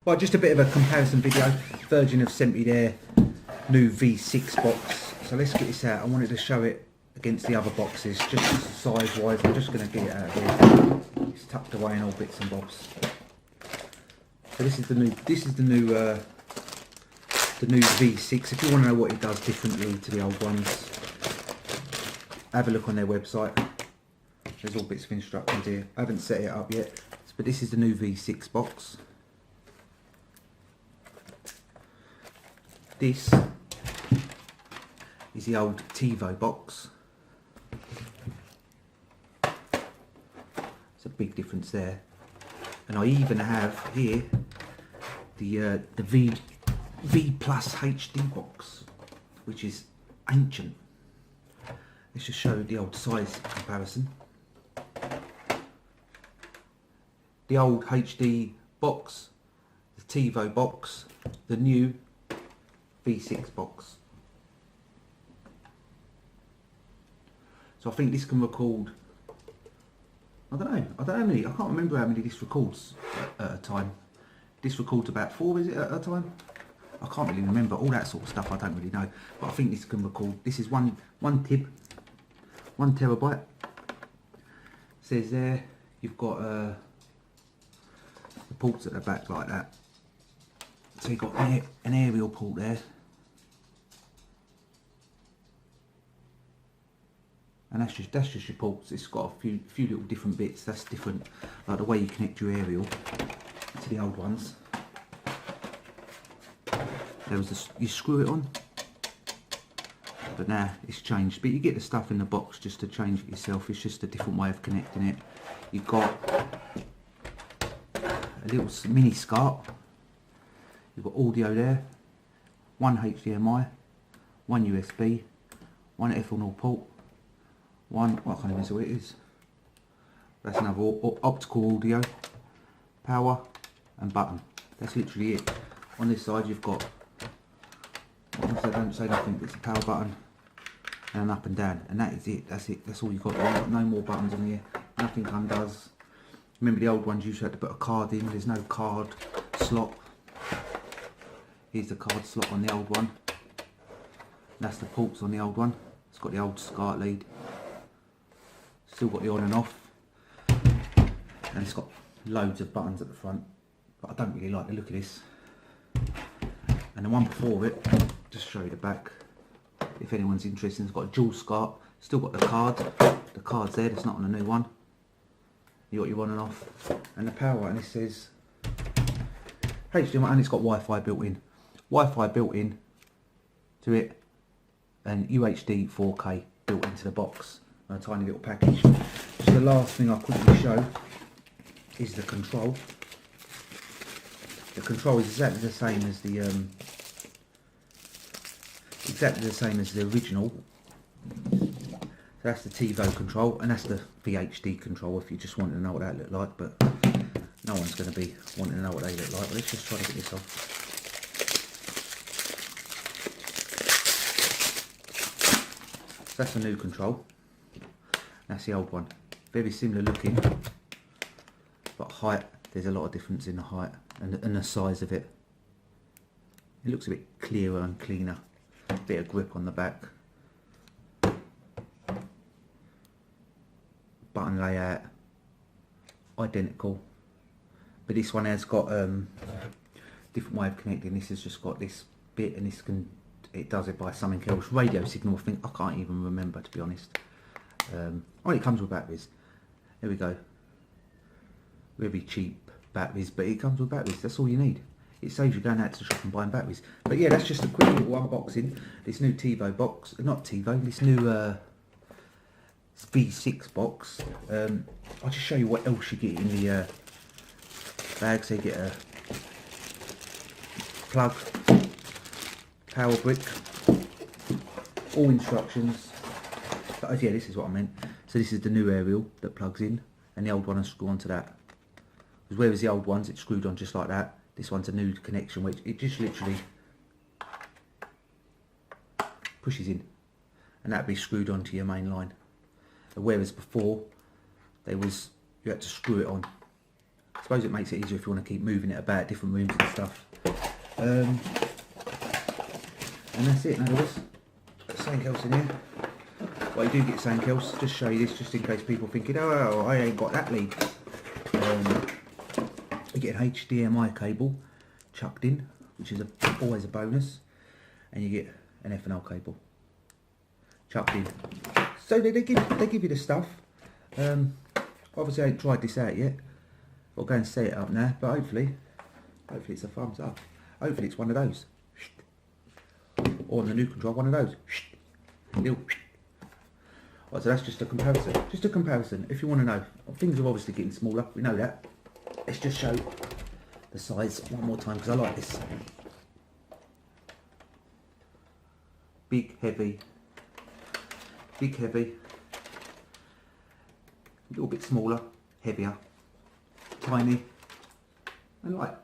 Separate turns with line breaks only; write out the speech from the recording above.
Right, just a bit of a comparison video. Virgin have sent me their new V6 box. So let's get this out. I wanted to show it against the other boxes, just size wise. I'm just going to get it out of here. It's tucked away in all bits and bobs. So this is the new V6. If you want to know what it does differently to the old ones, have a look on their website. There's all bits of instructions here. I haven't set it up yet, but this is the new V6 box. This is the old TiVo box. There's a big difference there. And I even have here the V Plus HD box, which is ancient. Let's just show the old size comparison. The old HD box, the TiVo box, the new V6 box. So I think this can record, I don't know how many, I can't remember how many this records at a time. This records about 4, is it, at a time? I can't really remember, all that sort of stuff I don't really know. But I think this can record, this is one tib, 1 terabyte. Says there, you've got the ports at the back like that. So you've got an aerial port there. And that's just your ports. It's got a few little different bits. That's different, like the way you connect your aerial to the old ones. There was this, you screw it on, but now it's changed. But you get the stuff in the box just to change it yourself. It's just a different way of connecting it. You've got a little mini SCART. You've got audio there, 1 HDMI, 1 USB, 1 ethanol port, one, well, I can't even see what it is. That's another optical audio, power and button. That's literally it. On this side you've got, don't say nothing, it's a power button and an up and down, and that is it. That's it. That's all you've got. You've got no more buttons on here. Nothing undoes. Remember the old ones you used to have to put a card in. There's no card slot. Here's the card slot on the old one. That's the ports on the old one. It's got the old SCART lead. Still got the on and off. And it's got loads of buttons at the front. But I don't really like the look of this. And the one before it, just show you the back. If anyone's interested, it's got a dual SCART. Still got the card. The card's there, that's not on the new one. You got your on and off. And the power, and it says HDMI, and it's got Wi-Fi built in. Wi-Fi built in to it, and UHD 4K built into the box. A tiny little package. So the last thing I'll quickly show is the control. The control is exactly the same as the original. So that's the TiVo control, and that's the VHD control. If you just want to know what that looked like, but no one's going to be wanting to know what they look like. But let's just try to get this off. So that's the new control. That's the old one. Very similar looking, but height, there's a lot of difference in the height and the size of it. It looks a bit clearer and cleaner. A bit of grip on the back. Button layout, identical. But this one has got different way of connecting. This has just got this bit, and this it does it by something else. Radio signal, I think. I can't even remember, to be honest. Oh, it comes with batteries. There we go. Very cheap batteries, but it comes with batteries. That's all you need. It saves you going out to the shop and buying batteries. But yeah, that's just a quick little unboxing. This new TiVo box, not TiVo, this new V6 box. I'll just show you what else you get in the bag. So you get a plug, power brick, all instructions. Oh yeah, this is what I meant. So this is the new aerial that plugs in, and the old one I screw onto that. Because whereas the old ones it's screwed on just like that, this one's a new connection which it just literally pushes in, and that'd be screwed onto your main line. Whereas before you had to screw it on, I suppose it makes it easier if you want to keep moving it about different rooms and stuff. And that's it, in other words. Something else in here. Well, you do get something else. Just show you this, just in case people thinking, oh, I ain't got that lead. You get an HDMI cable chucked in, which is always a bonus, and you get an F&L cable chucked in. So they give you the stuff. Obviously I ain't tried this out yet. I'll go and set it up now, but hopefully it's a thumbs up. Hopefully it's one of those. Or on the new control, one of those. Little. Right, so that's just a comparison. Just a comparison. If you want to know, things are obviously getting smaller. We know that. Let's just show the size one more time because I like this. Big, heavy. Big, heavy. A little bit smaller, heavier. Tiny and light.